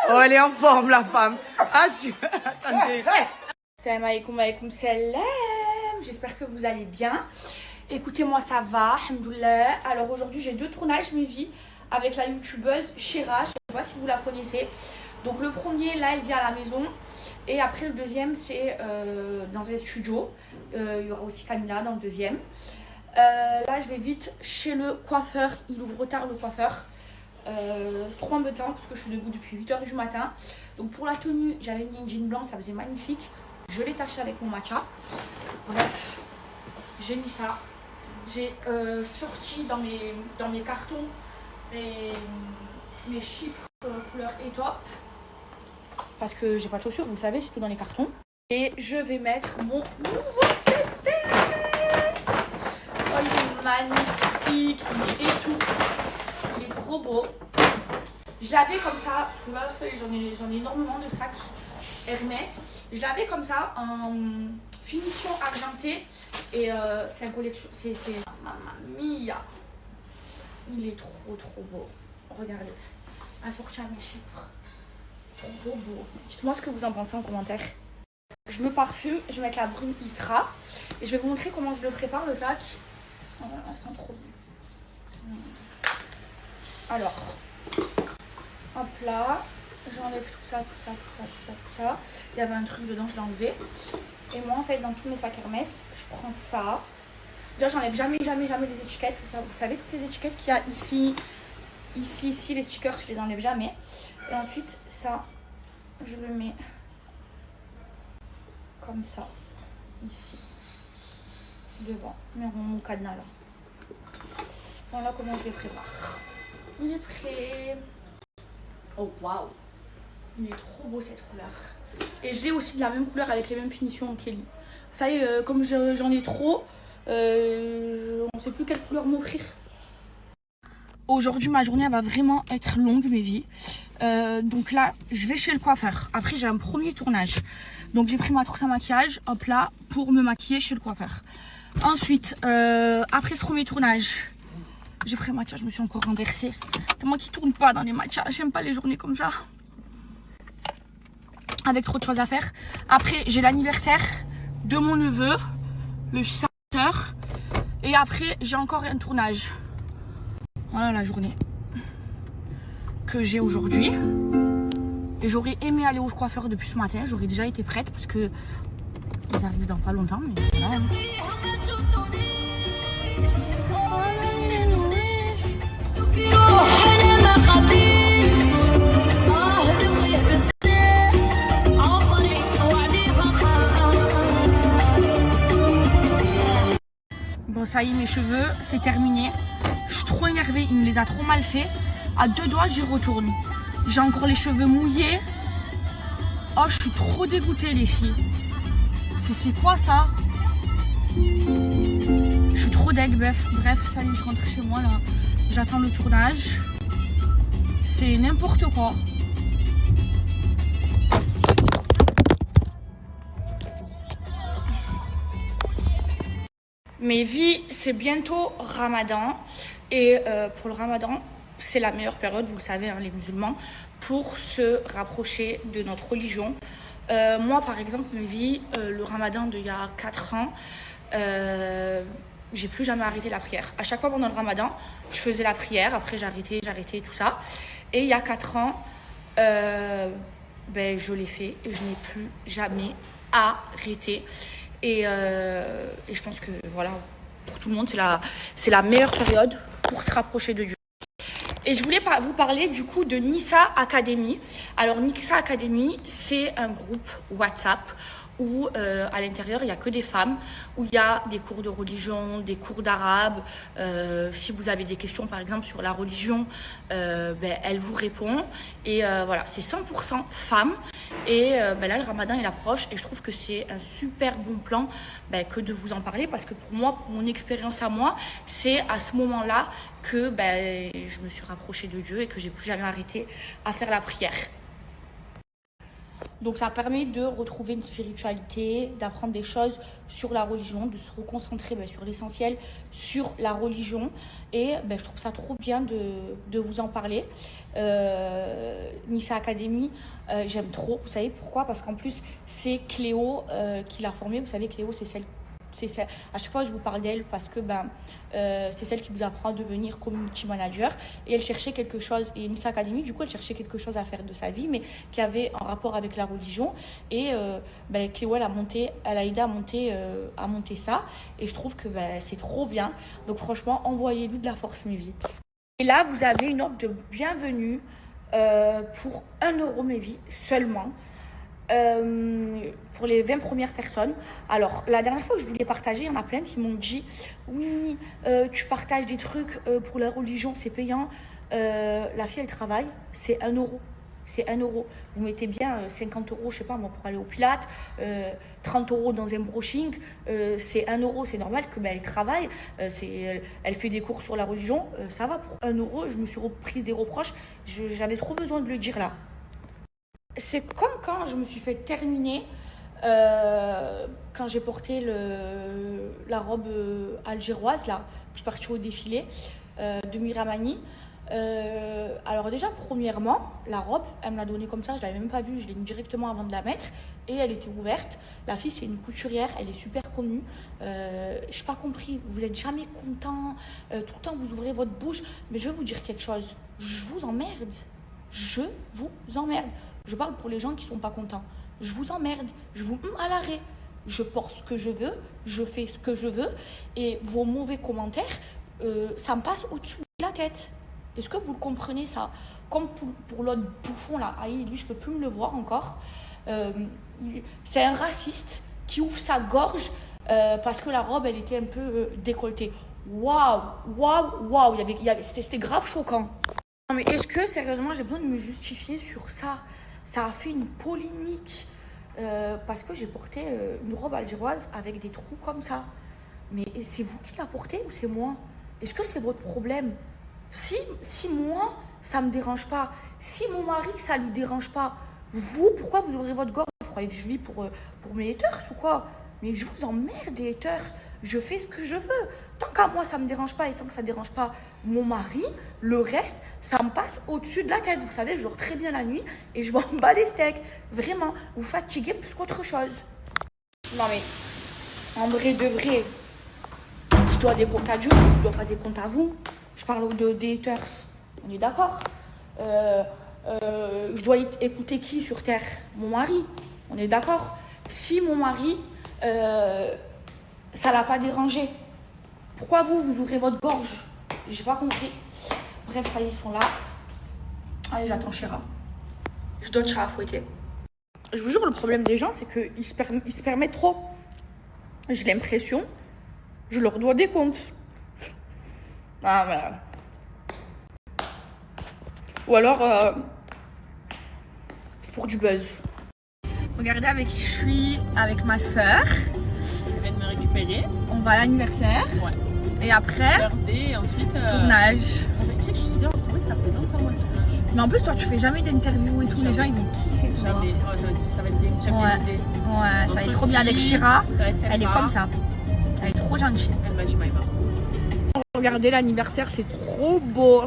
Oh, elle est en forme, la femme. Ah, attendez. Salam alaikum, alaikum salam. J'espère que vous allez bien. Écoutez, moi ça va, alhamdoulilah. Alors aujourd'hui, j'ai 2 tournages, mes vies, avec la youtubeuse Shira. Je sais pas si vous la connaissez. Donc le premier, là, elle vient à la maison. Et après, le deuxième, c'est dans un studio. Il y aura aussi Camilla dans le deuxième. Là, je vais vite chez le coiffeur. Il ouvre tard, le coiffeur. C'est trop embêtant parce que je suis debout depuis 8h du matin. Donc pour la tenue, j'avais mis un jean blanc, ça faisait magnifique. Je l'ai taché avec mon matcha. Bref, j'ai mis ça. J'ai sorti dans mes cartons mes chypres couleur étoffe. Parce que j'ai pas de chaussures, vous le savez, c'est tout dans les cartons. Et je vais mettre mon nouveau bébé. Oh, il est magnifique, il est étouffe. Il est trop beau. Je l'avais comme ça, parce que là, j'en ai énormément de sacs Hermès. Je l'avais comme ça en finition argentée. Et c'est une collection, c'est Mamma Mia. Il est trop beau. Regardez, assorti à mes chypres. Trop beau. Dites-moi ce que vous en pensez en commentaire. Je me parfume, je vais mettre la brume Isra. Et je vais vous montrer comment je le prépare, le sac. Oh, ça sent trop bon. Alors, hop là, j'enlève tout ça. Il y avait un truc dedans, je l'ai enlevé. Et moi, en fait, dans tous mes sacs Hermès, je prends ça. Déjà, j'enlève jamais les étiquettes. Vous savez, toutes les étiquettes qu'il y a ici, les stickers, je les enlève jamais. Et ensuite, ça, je le mets comme ça, ici, devant, mon cadenas là. Voilà comment je les prépare. Il est prêt. Oh waouh, il est trop beau cette couleur. Et je l'ai aussi de la même couleur avec les mêmes finitions Kelly. Ça y est, comme j'en ai trop, on ne sait plus quelle couleur m'offrir. Aujourd'hui, ma journée elle va vraiment être longue, mes vies. Donc là, je vais chez le coiffeur. Après, j'ai un premier tournage. Donc j'ai pris ma trousse à maquillage, hop là, pour me maquiller chez le coiffeur. Ensuite, après ce premier tournage, j'ai pris un matcha, je me suis encore renversée. C'est moi qui tourne pas dans les matchas, j'aime pas les journées comme ça. Avec trop de choses à faire. Après, j'ai l'anniversaire de mon neveu, le fils à ma soeur. Et après, j'ai encore un tournage. Voilà la journée que j'ai aujourd'hui. Et j'aurais aimé aller au coiffeur depuis ce matin. J'aurais déjà été prête parce que ils arrivent dans pas longtemps. Mais voilà. Bon, ça y est, mes cheveux, c'est terminé. Je suis trop énervée, il me les a trop mal fait. À 2 doigts, j'y retourne. J'ai encore les cheveux mouillés. Oh, je suis trop dégoûtée, les filles. C'est quoi ça? Je suis trop deg, bref, ça y est, je rentre chez moi là. J'attends le tournage. C'est n'importe quoi. Mes vies, c'est bientôt Ramadan. Et pour le Ramadan, c'est la meilleure période, vous le savez, hein, les musulmans, pour se rapprocher de notre religion. Moi, par exemple, mes vies, le Ramadan d'il y a 4 ans, j'ai plus jamais arrêté la prière. À chaque fois pendant le Ramadan, je faisais la prière, après j'arrêtais tout ça. Et il y a 4 ans, je l'ai fait et je n'ai plus jamais arrêté. Et je pense que voilà, pour tout le monde, c'est la meilleure période pour se rapprocher de Dieu. Et je voulais vous parler du coup de Nissa Academy. Alors Nissa Academy, c'est un groupe WhatsApp où à l'intérieur, il n'y a que des femmes, où il y a des cours de religion, des cours d'arabe. Si vous avez des questions, par exemple, sur la religion, elle vous répond. Et voilà, c'est 100% femmes. Et là, le Ramadan, il approche. Et je trouve que c'est un super bon plan que de vous en parler. Parce que pour moi, pour mon expérience à moi, c'est à ce moment-là que je me suis rapprochée de Dieu et que j'ai plus jamais arrêté à faire la prière. Donc ça permet de retrouver une spiritualité, d'apprendre des choses sur la religion, de se reconcentrer sur l'essentiel, sur la religion. Et je trouve ça trop bien de vous en parler. Nissa Academy, j'aime trop. Vous savez pourquoi? Parce qu'en plus, c'est Cléo qui l'a formée. Vous savez, Cléo, c'est celle... À chaque fois, je vous parle d'elle parce que c'est celle qui vous apprend à devenir community manager. Et elle cherchait quelque chose, et Nissa Academy, du coup, elle cherchait quelque chose à faire de sa vie, mais qui avait un rapport avec la religion. Et Cléo, elle a aidé à monter ça. Et je trouve que c'est trop bien. Donc franchement, envoyez-lui de la force, mes vies. Et là, vous avez une offre de bienvenue pour 1 euro, mes vies, seulement. Pour les 20 premières personnes. Alors, la dernière fois que je voulais partager, il y en a plein qui m'ont dit oui, tu partages des trucs pour la religion, c'est payant. La fille, elle travaille, c'est 1 euro. C'est 1 euro. Vous mettez bien 50 euros, je sais pas moi, pour aller au Pilates, 30 euros dans un brushing, c'est 1 euro. C'est normal que elle travaille, elle fait des cours sur la religion, ça va pour 1 euro. Je me suis reprise des reproches, j'avais trop besoin de le dire là. C'est comme quand je me suis fait terminer, quand j'ai porté la robe algéroise, là, je suis partie au défilé de Miramani. Alors déjà, premièrement, la robe, elle me l'a donnée comme ça, je ne l'avais même pas vue, je l'ai mis directement avant de la mettre et elle était ouverte. La fille, c'est une couturière, elle est super connue. Je n'ai pas compris, vous n'êtes jamais content, tout le temps vous ouvrez votre bouche. Mais je vais vous dire quelque chose, je vous emmerde. Je vous emmerde. Je parle pour les gens qui ne sont pas contents. Je vous emmerde. Je vous à l'arrêt. Je porte ce que je veux. Je fais ce que je veux. Et vos mauvais commentaires, ça me passe au-dessus de la tête. Est-ce que vous le comprenez ça? Comme pour l'autre bouffon là. Ah, lui, je ne peux plus me le voir encore. C'est un raciste qui ouvre sa gorge parce que la robe, elle était un peu décolletée. Waouh, waouh, waouh. C'était grave choquant. Non mais est-ce que sérieusement j'ai besoin de me justifier sur ça? Ça a fait une polémique parce que j'ai porté une robe algéroise avec des trous comme ça. Mais c'est vous qui la portez ou c'est moi? Est-ce que c'est votre problème? Si moi, ça me dérange pas, si mon mari, ça lui dérange pas, vous, pourquoi vous ouvrez votre gorge? Vous croyez que je vis pour mes haters ou quoi? Mais je vous emmerde les haters. Je fais ce que je veux. Tant qu'à moi, ça ne me dérange pas et tant que ça ne dérange pas mon mari, le reste, ça me passe au-dessus de la tête. Vous savez, je dors très bien la nuit et je m'en bats les steaks. Vraiment, vous fatiguez plus qu'autre chose. Non mais, en vrai de vrai, je dois des comptes à Dieu, je ne dois pas des comptes à vous. Je parle des haters. On est d'accord? Je dois écouter qui sur Terre? Mon mari. On est d'accord? Si mon mari... ça l'a pas dérangé. Pourquoi vous ouvrez votre gorge? J'ai pas compris. Bref, ça y est, ils sont là. Allez, j'attends Chira. Je donne Chira à fouetter. Je vous jure, le problème des gens, c'est qu'ils se permettent trop. J'ai l'impression, je leur dois des comptes. Ah, voilà. Ou alors, c'est pour du buzz. Regardez avec qui je suis, avec ma soeur. Elle vient de me récupérer. On va à l'anniversaire. Ouais. Et après, Birthday, et ensuite. Tournage. Tu sais que je disais, on se trouvait que ça faisait longtemps moi le tournage. Mais en plus, toi, tu fais jamais d'interview et tout. Jamais. Les gens, ils vont kiffer. Jamais. Ouais, ça va être bien. J'aime bien l'idée. Ouais, ça va être trop bien avec Chira. Elle est comme ça. Elle est trop gentille. Elle m'a dit, Maïva. Regardez l'anniversaire, c'est trop beau.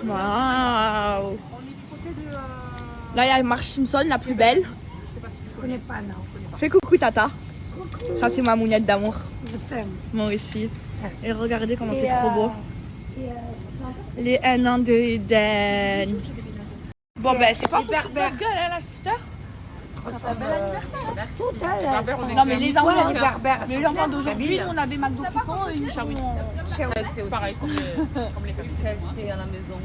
Waouh. On est du côté de. Là, il y a Marge Simpson, la plus belle. Je sais pas si tu connais pas, non. Je connais pas. Fais coucou, Tata. Coucou. Ça, c'est ma mounette d'amour. Je t'aime. Moi aussi. Et regardez comment c'est trop beau. Les 1 an de Eden. Bon, ben, c'est pas foutu de notre gueule, hein, la sister. C'est un bel anniversaire. Non, mais les enfants, les les enfants d'aujourd'hui, nous, on avait McDo Coupon et ils sont... C'est pareil comme les KFC à la maison.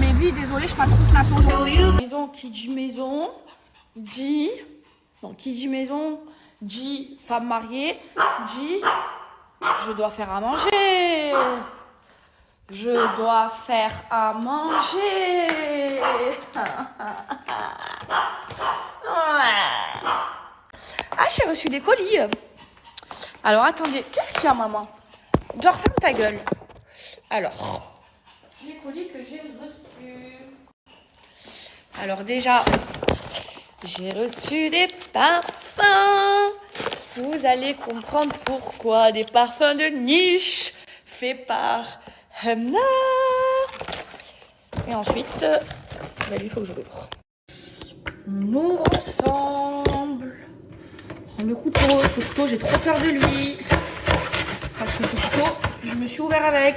Mais vie, désolée, je pas trop snap aujourd'hui. Maison, qui dit maison, dit... Non, qui dit maison, dit femme mariée, dit... Je dois faire à manger. Je dois faire à manger. Ah, j'ai reçu des colis. Alors, attendez. Qu'est-ce qu'il y a, maman? Genre, ferme ta gueule. Alors, les colis que j'ai reçus. Alors, déjà, J'ai reçu des parfums. Vous allez comprendre pourquoi. Des parfums de niche faits par Hemna. Et ensuite, il faut que je l'ouvre. On ouvre ensemble. Prends le couteau. Ce couteau, j'ai trop peur de lui. Parce que ce couteau, je me suis ouvert avec.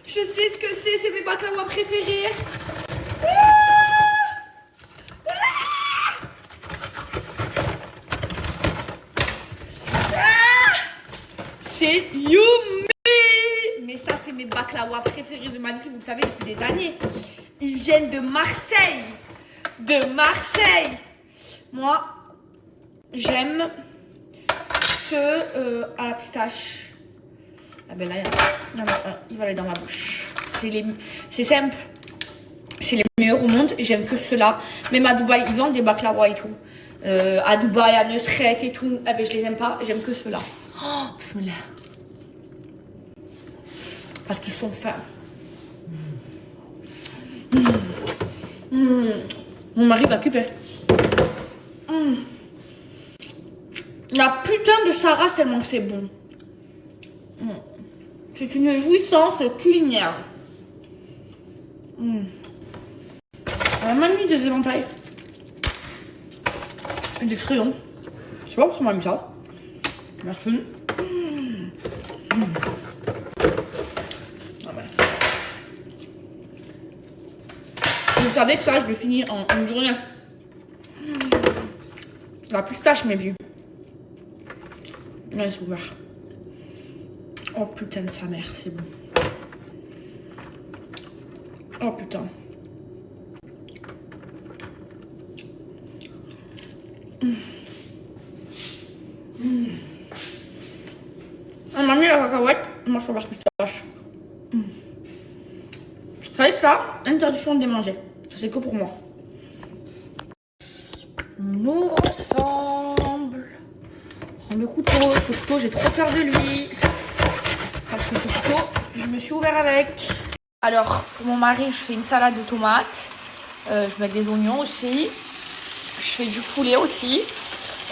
Je sais ce que c'est mes baklawas préférés. C'est Yumi. Mais ça, c'est mes baklawas préférés de ma vie, vous le savez, depuis des années. Ils viennent de Marseille. De Marseille. Moi, j'aime ceux à la pistache. Ah ben là, il y en a un. Il va aller dans ma bouche. C'est simple. C'est les meilleurs au monde. J'aime que ceux-là. Même à Dubaï, ils vendent des baklawas et tout. À Dubaï, à Nusret et tout. Ah ben je les aime pas. J'aime que ceux-là. Oh, bismillah. Parce qu'ils sont fins. Mon mari va occuper. La putain de Sarah, tellement que c'est bon. C'est une jouissance culinaire. Elle a même mis des éventails. Et des crayons. Je sais pas pourquoi on m'a mis ça. Merci. Ah ben. Vous savez que ça, je le finis en une journée. La pistache m'est vue. Là, c'est ouvert. Oh putain de sa mère, c'est bon. Oh putain. On m'a mis la cacahuète, moi je préfère pistache. Vous savez que ça, interdiction de les manger. Ça c'est que pour moi. On ouvre ensemble. Prends le couteau. Ce couteau, j'ai trop peur de lui. Parce que ce couteau, je me suis ouvert avec. Alors, pour mon mari, je fais une salade de tomates. Je mets des oignons aussi. Je fais du poulet aussi.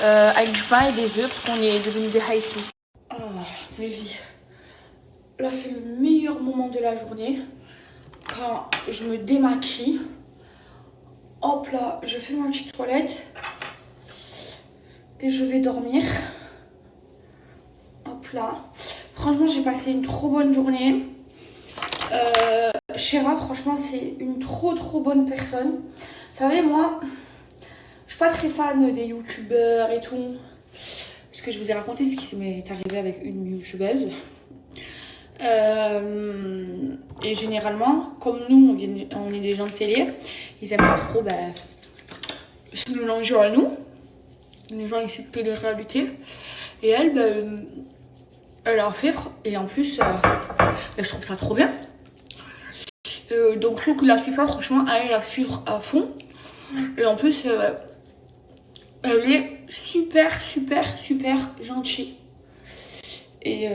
Avec du pain et des œufs, parce qu'on est devenus des haïtis. Oh, mes vies. Là, c'est le meilleur moment de la journée. Quand je me démaquille. Hop là, je fais ma petite toilette. Et je vais dormir. Hop là. Franchement, j'ai passé une trop bonne journée. Chéra, franchement, c'est une trop bonne personne. Vous savez, moi, je suis pas très fan des youtubeurs et tout. Parce que je vous ai raconté ce qui m'est arrivé avec une youtubeuse. Et généralement, comme nous, on est des gens de télé, ils aiment pas trop se mélanger à nous. Les gens issus de télé-réalité. Et elle, elle a un fèvre. Et en plus, je trouve ça trop bien. Donc je trouve que la Sifa, franchement, elle la suivre à fond. Et en plus, elle est super gentille. Et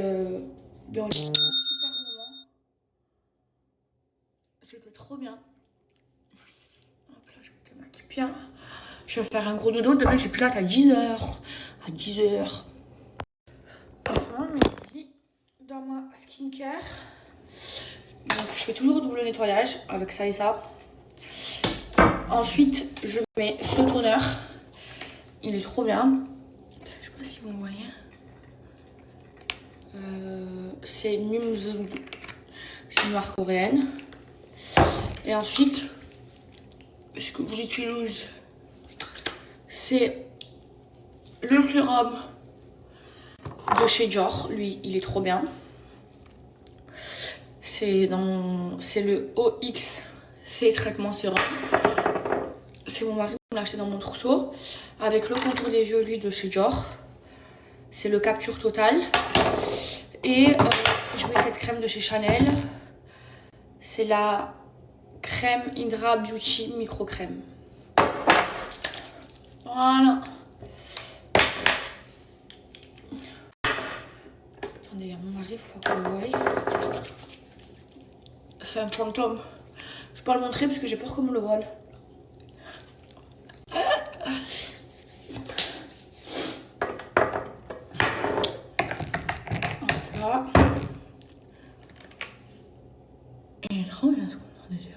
dans le super moment, c'était trop bien. Hop là, je me démaquille bien. Je vais faire un gros dodo. Demain, j'ai pilote à 10h. À 10h. Franchement, je me dans ma skincare. Donc, je fais toujours double nettoyage avec ça et ça. Ensuite, je mets ce toner. Il est trop bien. Je sais pas si vous me voyez. C'est Mimzoom. C'est une marque coréenne. Et ensuite, ce que j'utilise, c'est le sérum de chez Dior. Lui, il est trop bien. C'est le OXC traitement sérum. C'est mon mari qui l'a acheté dans mon trousseau. Avec le contour des yeux, lui, de chez Dior. C'est le Capture Total. Et je mets cette crème de chez Chanel. C'est la crème Hydra Beauty Micro Crème. Voilà. Attendez, il y a mon mari, il faut pas qu'on le voie. C'est un fantôme. Je peux pas le montrer parce que j'ai peur qu'on me le vole. Voilà. Il est trop bien ce qu'on a des yeux.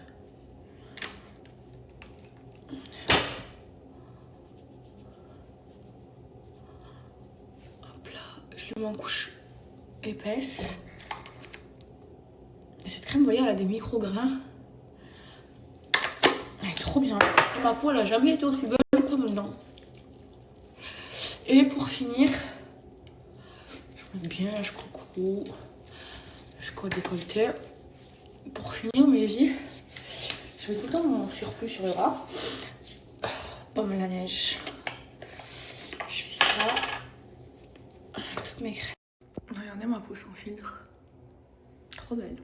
Hop là, je le mets en couche épaisse. Et cette crème, vous voyez, elle a des micro-grains. Elle est trop bien. Et ma peau, elle a jamais été aussi belle que maintenant. Et pour finir, je mets bien jusqu'au cou, jusqu'au décolleté. Pour finir mes vies, je mets tout le temps mon surplus sur le bras. Pomme la neige. Je fais ça avec toutes mes crèmes. Regardez ma peau sans filtre. Trop belle.